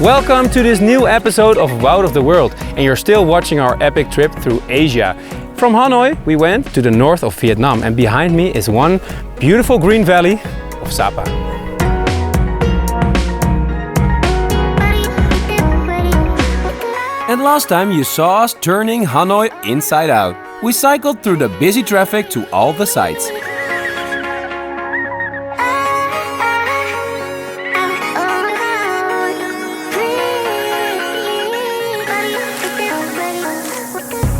Welcome to this new episode of Out of the World, and you're still watching our epic trip through Asia. From Hanoi, we went to the north of Vietnam, and behind me is one beautiful green valley of Sapa. And last time you saw us turning Hanoi inside out. We cycled through the busy traffic to all the sites.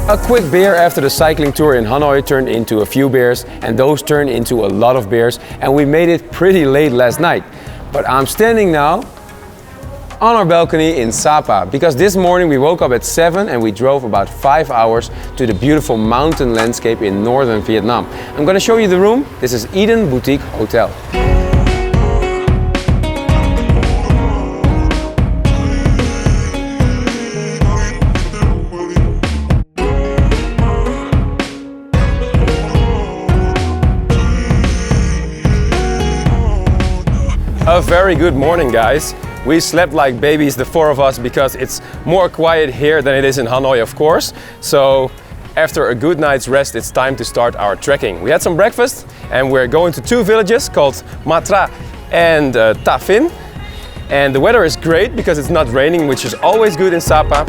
A quick beer after the cycling tour in Hanoi turned into a few beers, and those turned into a lot of beers, and we made it pretty late last night. But I'm standing now on our balcony in Sapa because this morning we woke up at 7 and we drove about 5 hours to the beautiful mountain landscape in northern Vietnam. I'm going to show you the room. This is Eden Boutique Hotel. A very good morning, guys. We slept like babies, the four of us, because it's more quiet here than it is in Hanoi, of course. So after a good night's rest, it's time to start our trekking. We had some breakfast and we're going to two villages called Tra and Ta Phin. And the weather is great because it's not raining, which is always good in Sapa.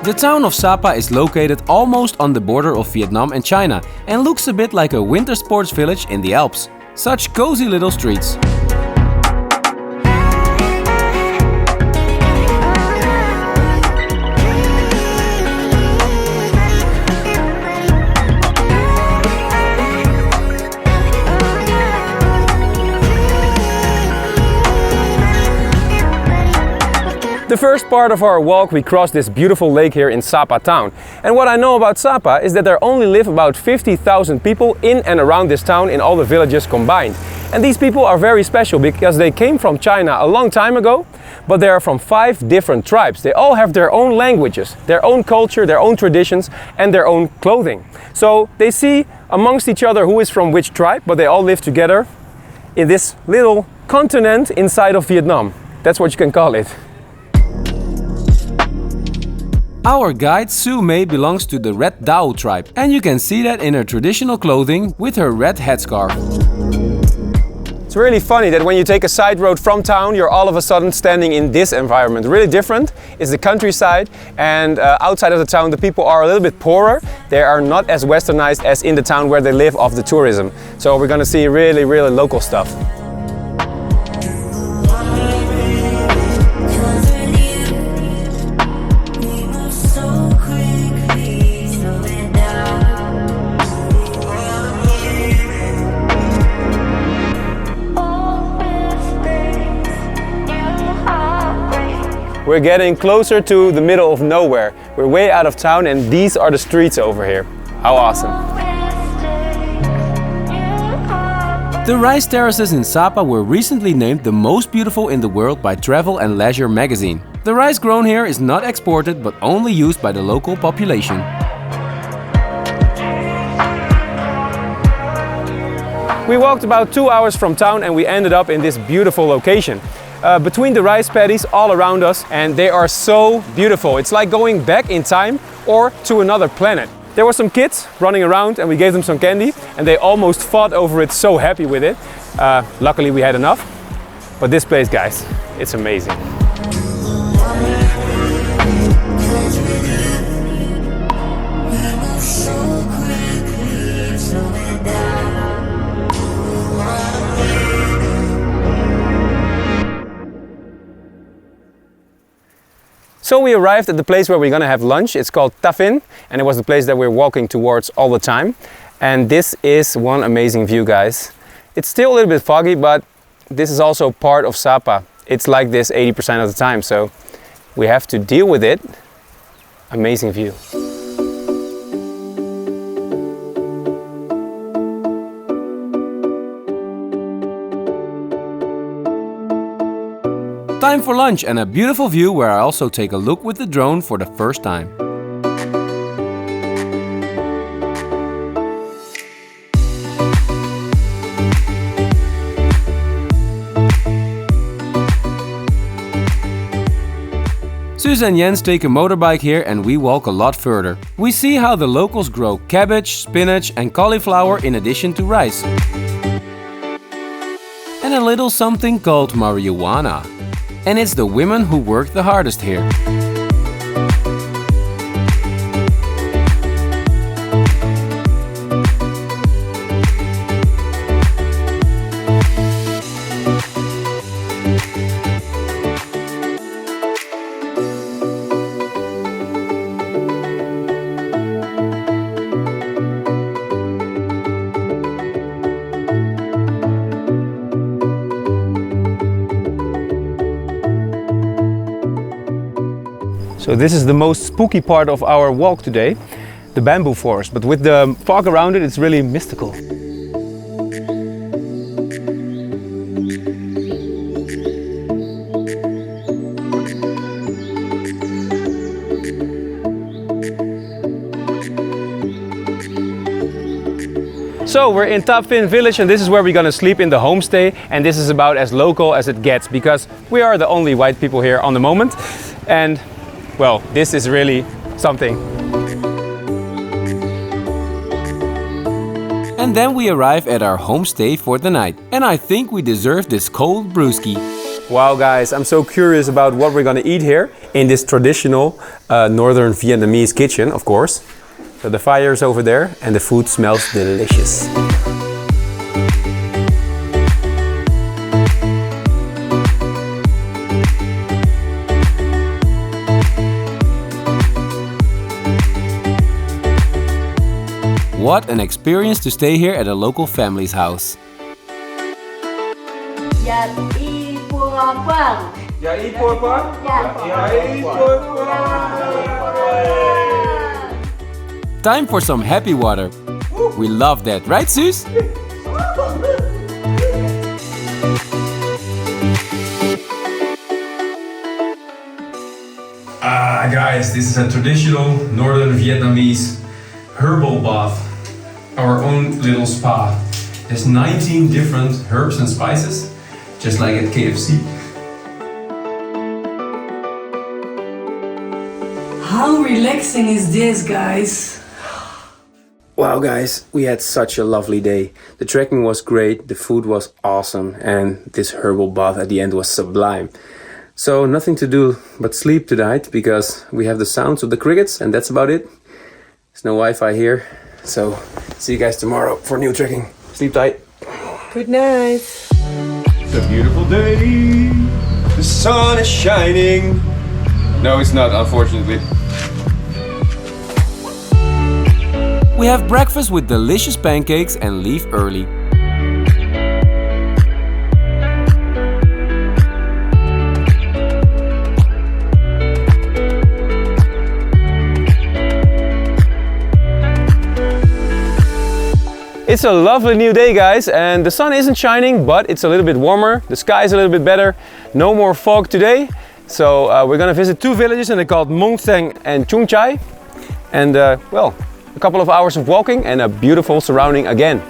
The town of Sapa is located almost on the border of Vietnam and China and looks a bit like a winter sports village in the Alps. Such cozy little streets. The first part of our walk, we crossed this beautiful lake here in Sapa town. And what I know about Sapa is that there only live about 50,000 people in and around this town in all the villages combined. And these people are very special because they came from China a long time ago, but they are from 5 different tribes. They all have their own languages, their own culture, their own traditions, and their own clothing. So they see amongst each other who is from which tribe, but they all live together in this little continent inside of Vietnam. That's what you can call it. Our guide Su Mei belongs to the Red Dao tribe, and you can see that in her traditional clothing with her red headscarf. It's really funny that when you take a side road from town, you're all of a sudden standing in this environment. Really different is the countryside, and outside of the town the people are a little bit poorer. They are not as westernized as in the town where they live off the tourism. So we're gonna see really local stuff. We're getting closer to the middle of nowhere. We're way out of town and these are the streets over here. How awesome. The rice terraces in Sapa were recently named the most beautiful in the world by Travel and Leisure magazine. The rice grown here is not exported but only used by the local population. We walked about 2 hours from town and we ended up in this beautiful location. Between the rice paddies all around us, and they are so beautiful. It's like going back in time or to another planet. There were some kids running around and we gave them some candy and they almost fought over it, so happy with it. Luckily we had enough. But this place, guys, it's amazing. So we arrived at the place where we're gonna have lunch. It's called Ta Phin, and it was the place that we're walking towards all the time. And this is one amazing view, guys. It's still a little bit foggy, but this is also part of Sapa. It's like this 80% of the time, so we have to deal with it. Amazing view. Time for lunch and a beautiful view where I also take a look with the drone for the first time. Suze and Jens take a motorbike here and we walk a lot further. We see how the locals grow cabbage, spinach and cauliflower in addition to rice. And a little something called marijuana. And it's the women who work the hardest here. So this is the most spooky part of our walk today, the bamboo forest. But with the fog around it, it's really mystical. So we're in Ta Phin village and this is where we're gonna sleep in the homestay, and this is about as local as it gets because we are the only white people here on the moment. And well, this is really something. And then we arrive at our homestay for the night. And I think we deserve this cold brewski. Wow guys, I'm so curious about what we're gonna eat here in this traditional northern Vietnamese kitchen, of course. So the fire is over there and the food smells delicious. What an experience to stay here at a local family's house. Time for some happy water. We love that, right Suze? Guys, this is a traditional northern Vietnamese herbal bath. Our own little spa. There's 19 different herbs and spices, just like at KFC. How relaxing is this, guys? Wow guys, we had such a lovely day. The trekking was great, the food was awesome, and this herbal bath at the end was sublime. So nothing to do but sleep tonight because we have the sounds of the crickets and that's about it. There's no Wi-Fi here. So, see you guys tomorrow for new trekking. Sleep tight. Good night. It's a beautiful day. The sun is shining. No, it's not, unfortunately. We have breakfast with delicious pancakes and leave early. It's a lovely new day guys, and the sun isn't shining but it's a little bit warmer, the sky is a little bit better, no more fog today. So we're gonna visit two villages and they're called Mong Sen and Chung Chai. And well, a couple of hours of walking and a beautiful surrounding again.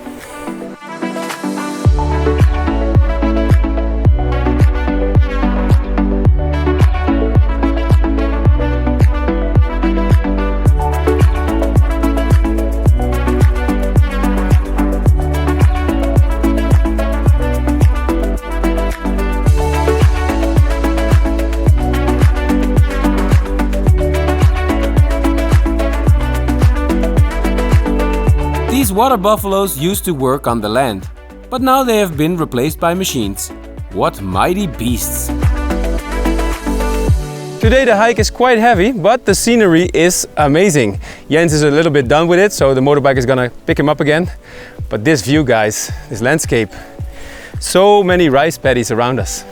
These water buffaloes used to work on the land, but now they have been replaced by machines. What mighty beasts! Today the hike is quite heavy, but the scenery is amazing. Jens is a little bit done with it, so the motorbike is gonna pick him up again. But this view guys, this landscape, so many rice paddies around us.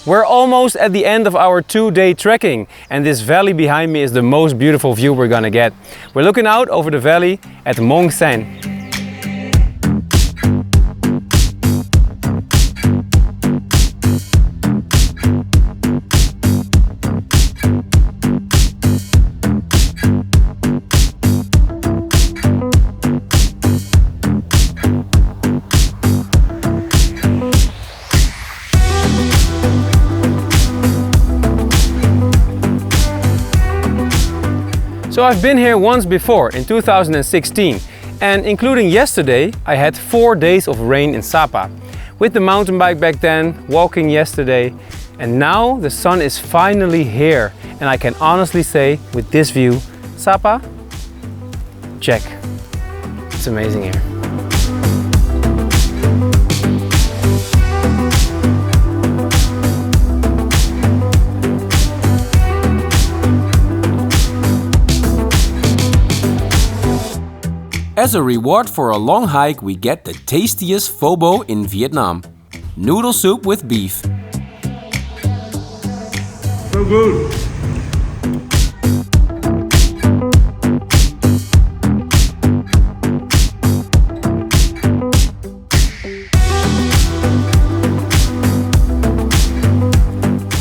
We're almost at the end of our 2-day trekking, and this valley behind me is the most beautiful view we're gonna get. We're looking out over the valley at Mong Sen. So I've been here once before, in 2016, and including yesterday, I had 4 days of rain in Sapa. With the mountain bike back then, walking yesterday, and now the sun is finally here. And I can honestly say, with this view, Sapa, check. It's amazing here. As a reward for a long hike, we get the tastiest pho bo in Vietnam. Noodle soup with beef. So good.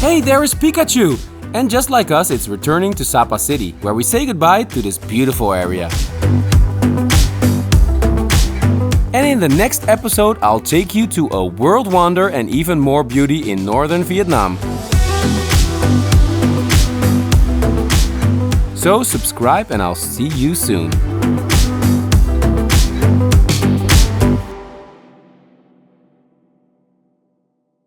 Hey, there is Pikachu! And just like us, it's returning to Sapa City, where we say goodbye to this beautiful area. And in the next episode, I'll take you to a world wonder and even more beauty in northern Vietnam. So subscribe and I'll see you soon.